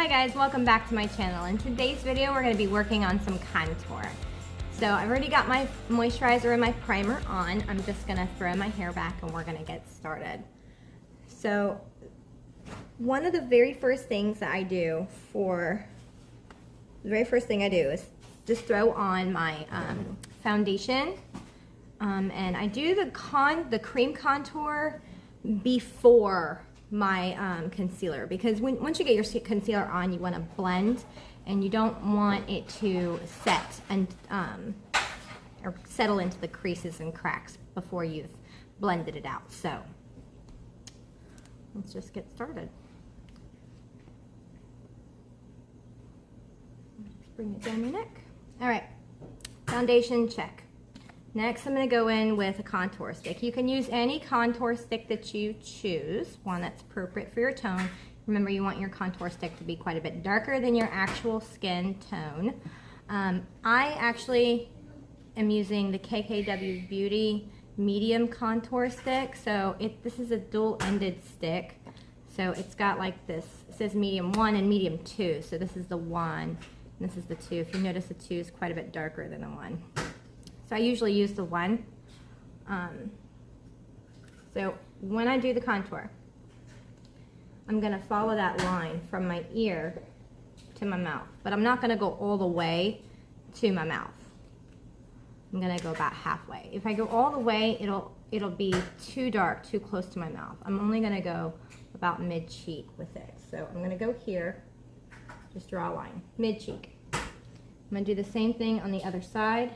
Hi guys, welcome back to my channel. In today's video, we're going to be working on some contour. So I've already got my moisturizer and my primer on. I'm just going to throw my hair back and we're going to get started. So one of the very first things that I do is just throw on my foundation. And I do the cream contour before my concealer, because once you get your concealer on, you want to blend and you don't want it to set and or settle into the creases and cracks before you've blended it out. So let's just get started. Just bring it down your neck. All right, foundation check. Next, I'm going to go in with a contour stick. You can use any contour stick that you choose, one that's appropriate for your tone. Remember, you want your contour stick to be quite a bit darker than your actual skin tone. I actually am using the KKW Beauty medium contour stick. So this is a dual-ended stick. So it's got like this, it says medium 1 and medium 2. So this is the 1 and this is the 2. If you notice, the 2 is quite a bit darker than the 1. So I usually use the 1. So when I do the contour, I'm going to follow that line from my ear to my mouth. But I'm not going to go all the way to my mouth. I'm going to go about halfway. If I go all the way, it'll be too dark, too close to my mouth. I'm only going to go about mid-cheek with it. So I'm going to go here, just draw a line, mid-cheek. I'm going to do the same thing on the other side.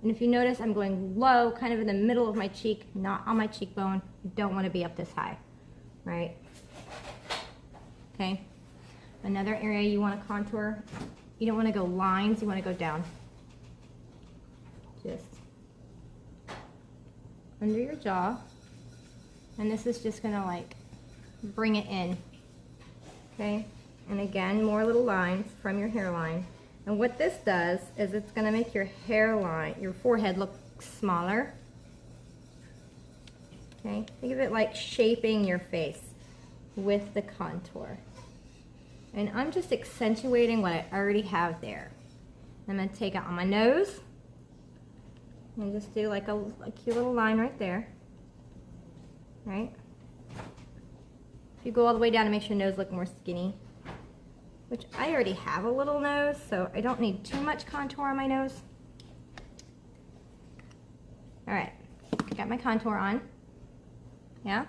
And if you notice, I'm going low, kind of in the middle of my cheek, not on my cheekbone. You don't want to be up this high, right? Okay. Another area you want to contour, you don't want to go lines, you want to go down. Just under your jaw. And this is just going to like bring it in, okay? And again, more little lines from your hairline. And what this does is it's going to make your hairline, your forehead look smaller. Okay, think of it like shaping your face with the contour. And I'm just accentuating what I already have there. I'm going to take it on my nose and just do like a cute little line right there. Right? If you go all the way down to make your nose look more skinny, which I already have a little nose, so I don't need too much contour on my nose. All right, got my contour on. Yeah?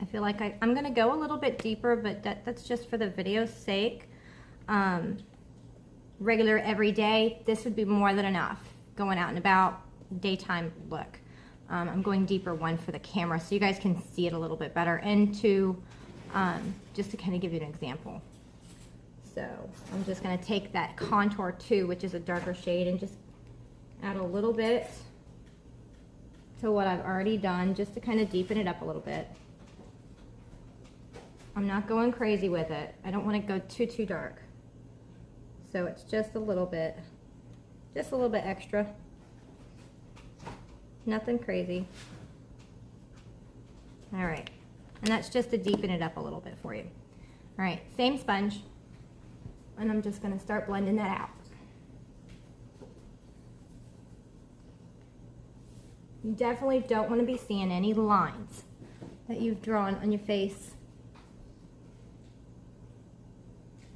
I feel like I'm gonna go a little bit deeper, but that's just for the video's sake. Regular everyday, this would be more than enough. Going out and about, daytime look. I'm going deeper one for the camera so you guys can see it a little bit better, and just to kind of give you an example. So I'm just going to take that contour 2, which is a darker shade, and just add a little bit to what I've already done, just to kind of deepen it up a little bit. I'm not going crazy with it. I don't want to go too dark. So it's just a little bit extra. Nothing crazy. All right. And that's just to deepen it up a little bit for you. All right, same sponge. And I'm just going to start blending that out. You definitely don't want to be seeing any lines that you've drawn on your face.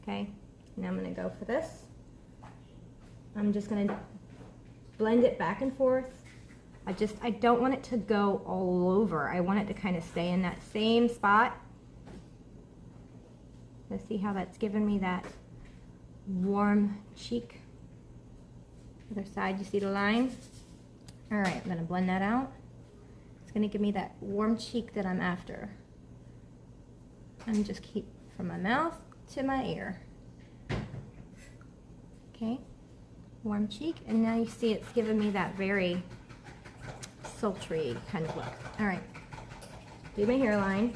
Okay, now I'm going to go for this. I'm just going to blend it back and forth. I don't want it to go all over. I want it to kind of stay in that same spot. Let's see how that's giving me that warm cheek. Other side, you see the line? All right, I'm gonna blend that out. It's gonna give me that warm cheek that I'm after. And just keep from my mouth to my ear. Okay, warm cheek, and now you see it's giving me that very sultry kind of look. All right, do my hairline.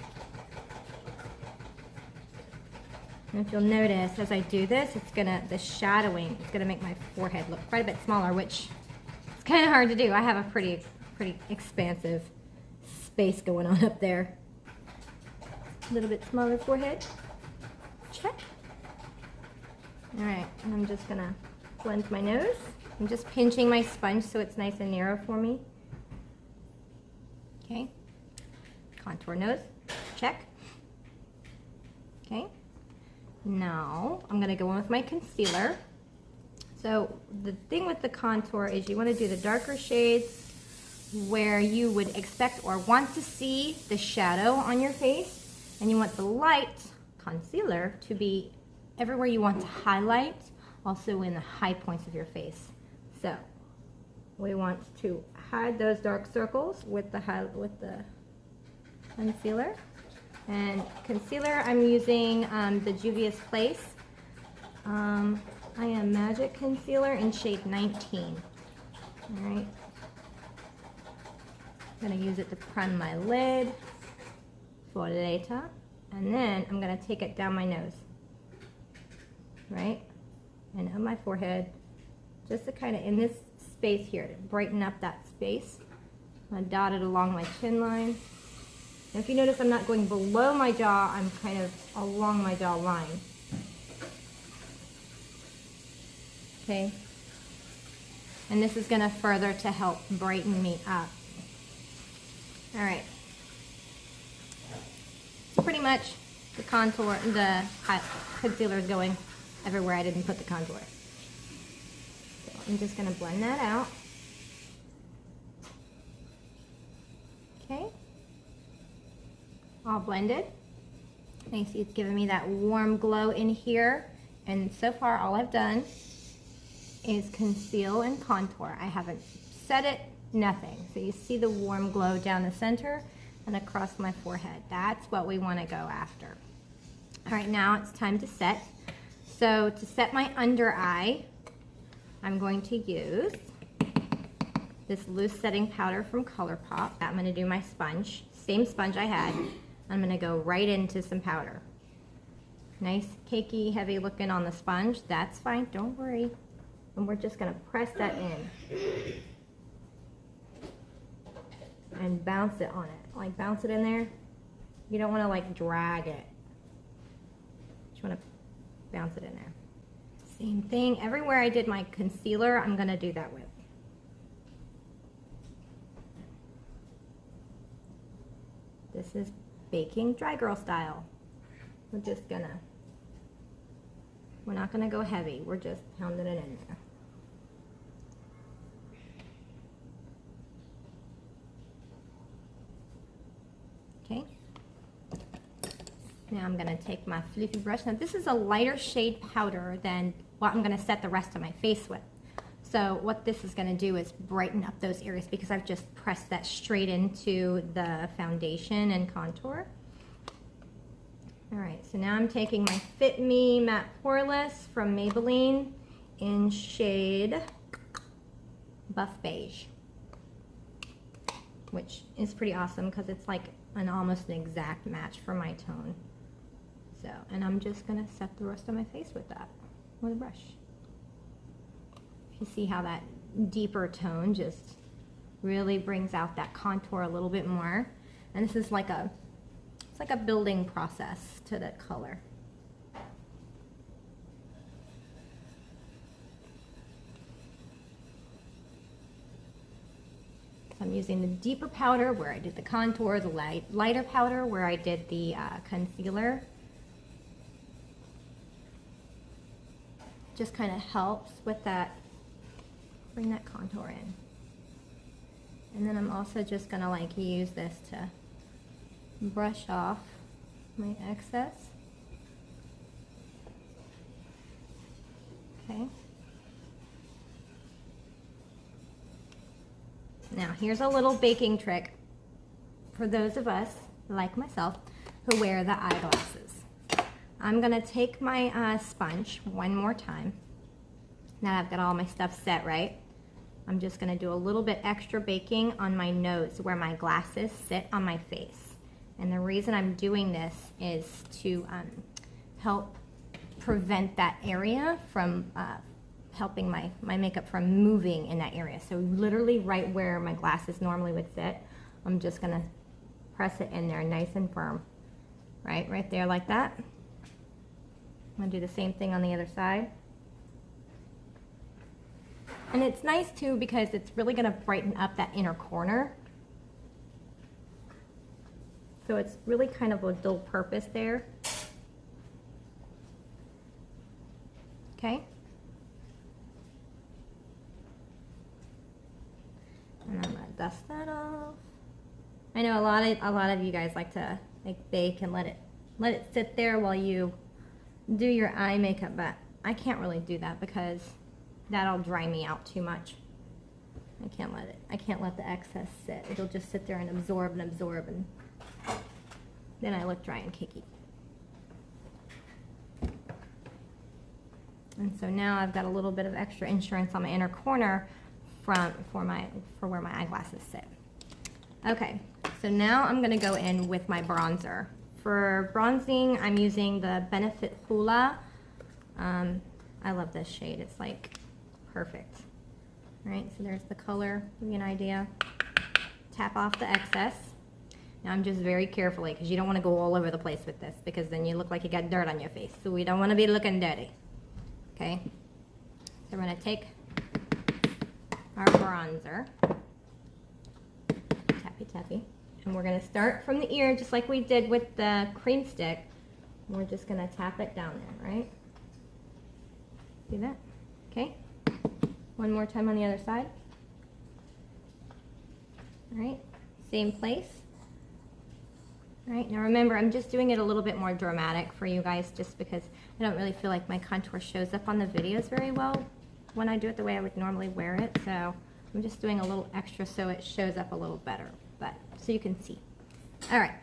And if you'll notice, as I do this, the shadowing is gonna make my forehead look quite a bit smaller, which is kind of hard to do. I have a pretty expansive space going on up there. A little bit smaller forehead. check. All right, and I'm just gonna blend my nose. I'm just pinching my sponge so it's nice and narrow for me. Okay, contour nose, check. Okay, now I'm gonna go in with my concealer. So the thing with the contour is you wanna do the darker shades where you would expect or want to see the shadow on your face, and you want the light concealer to be everywhere you want to highlight, also in the high points of your face. So we want to hide those dark circles with the concealer. And concealer, I'm using the Juvia's Place. I Am Magic Concealer in shade 19. All right. I'm gonna use it to prime my lid for later. And then I'm gonna take it down my nose, right? And on my forehead, just to kind of, in this space here, to brighten up that space. I'm gonna dot it along my chin line. And if you notice, I'm not going below my jaw, I'm kind of along my jaw line. Okay? And this is gonna further to help brighten me up. All right. So pretty much the contour, the concealer is going everywhere I didn't put the contour. So I'm just gonna blend that out. Okay. All blended. And you see it's giving me that warm glow in here. And so far all I've done is conceal and contour. I haven't set it, nothing. So you see the warm glow down the center and across my forehead. That's what we want to go after. All right, now it's time to set. So to set my under eye, I'm going to use this loose setting powder from ColourPop. I'm going to do my sponge, same sponge I had. I'm going to go right into some powder. Nice, cakey, heavy looking on the sponge. That's fine, don't worry. And we're just going to press that in and bounce it on it. Like bounce it in there. You don't want to like drag it. Just want to bounce it in there. Same thing. Everywhere I did my concealer, I'm going to do that with. This is baking dry girl style. We're just gonna, we're not gonna go heavy. We're just pounding it in there. Okay. Now I'm gonna take my fluffy brush. Now this is a lighter shade powder than what I'm gonna set the rest of my face with. So what this is gonna do is brighten up those areas because I've just pressed that straight into the foundation and contour. All right, so now I'm taking my Fit Me Matte Poreless from Maybelline in shade Buff Beige, which is pretty awesome because it's like almost an exact match for my tone. So, and I'm just gonna set the rest of my face with that, with a brush. You see how that deeper tone just really brings out that contour a little bit more. And this is like a, it's like a building process to the color. So I'm using the deeper powder where I did the contour, the lighter powder where I did the concealer. Just kind of helps with that. Bring that contour in. And then I'm also just gonna like use this to brush off my excess. Okay. Now here's a little baking trick for those of us, like myself, who wear the eyeglasses. I'm gonna take my sponge one more time. Now I've got all my stuff set, right? I'm just gonna do a little bit extra baking on my nose where my glasses sit on my face. And the reason I'm doing this is to help prevent that area from helping my makeup from moving in that area. So literally right where my glasses normally would sit, I'm just gonna press it in there nice and firm. Right there like that. I'll do the same thing on the other side. And it's nice too because it's really gonna brighten up that inner corner. So it's really kind of a dual purpose there. Okay. And I'm gonna dust that off. I know a lot of you guys like to bake and let it sit there while you do your eye makeup, but I can't really do that because that'll dry me out too much. I can't let the excess sit. It'll just sit there and absorb, and then I look dry and cakey. And so now I've got a little bit of extra insurance on my inner corner for where my eyeglasses sit. Okay, so now I'm gonna go in with my bronzer. For bronzing, I'm using the Benefit Hula. I love this shade, it's like perfect. All right, so there's the color, give you an idea. Tap off the excess. Now I'm just very carefully, because you don't want to go all over the place with this, because then you look like you got dirt on your face. So we don't want to be looking dirty. Okay, so we're going to take our bronzer, tappy tappy, and we're going to start from the ear just like we did with the cream stick. We're just going to tap it down there, right? See that? Okay, one more time on the other side. All right, same place. All right, now remember, I'm just doing it a little bit more dramatic for you guys just because I don't really feel like my contour shows up on the videos very well when I do it the way I would normally wear it. So I'm just doing a little extra so it shows up a little better, but so you can see. All right,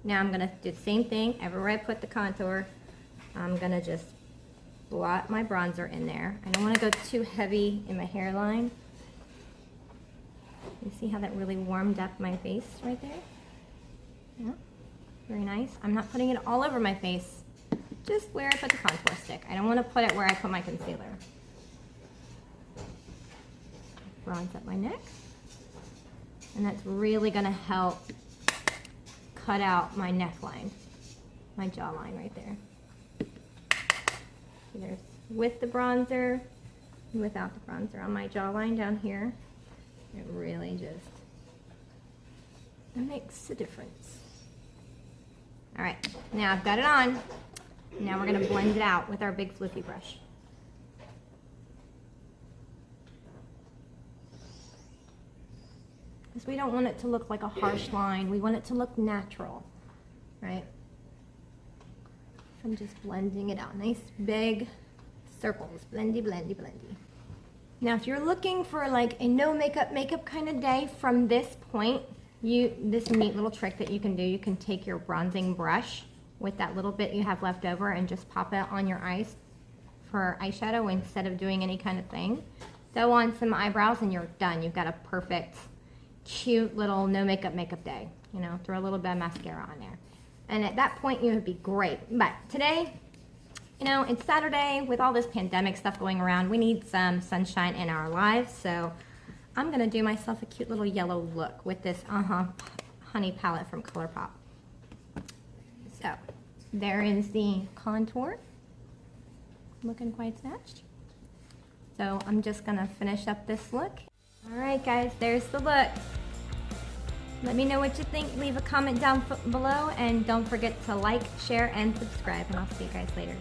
now I'm gonna do the same thing. Everywhere I put the contour, I'm gonna just blot my bronzer in there. I don't wanna go too heavy in my hairline. You see how that really warmed up my face right there? Yeah, very nice. I'm not putting it all over my face, just where I put the contour stick. I don't want to put it where I put my concealer. Bronze up my neck. And that's really going to help cut out my neckline, my jawline right there. So there's with the bronzer, and without the bronzer on my jawline down here. It really just makes a difference. All right, now I've got it on. Now we're gonna blend it out with our big floofy brush. Because we don't want it to look like a harsh line. We want it to look natural, right? So I'm just blending it out. Nice big circles, blendy, blendy, blendy. Now if you're looking for like a no makeup kind of day from this point, this neat little trick that you can do, you can take your bronzing brush with that little bit you have left over and just pop it on your eyes for eyeshadow instead of doing any kind of thing. Throw on some eyebrows and you're done. You've got a perfect, cute little no makeup day. You know, throw a little bit of mascara on there. And at that point you would be great. But today, you know, it's Saturday with all this pandemic stuff going around. We need some sunshine in our lives, so I'm gonna do myself a cute little yellow look with this Honey palette from ColourPop. So there is the contour, looking quite snatched. So I'm just gonna finish up this look. All right guys, there's the look. Let me know what you think. Leave a comment down below and don't forget to like, share, and subscribe, and I'll see you guys later.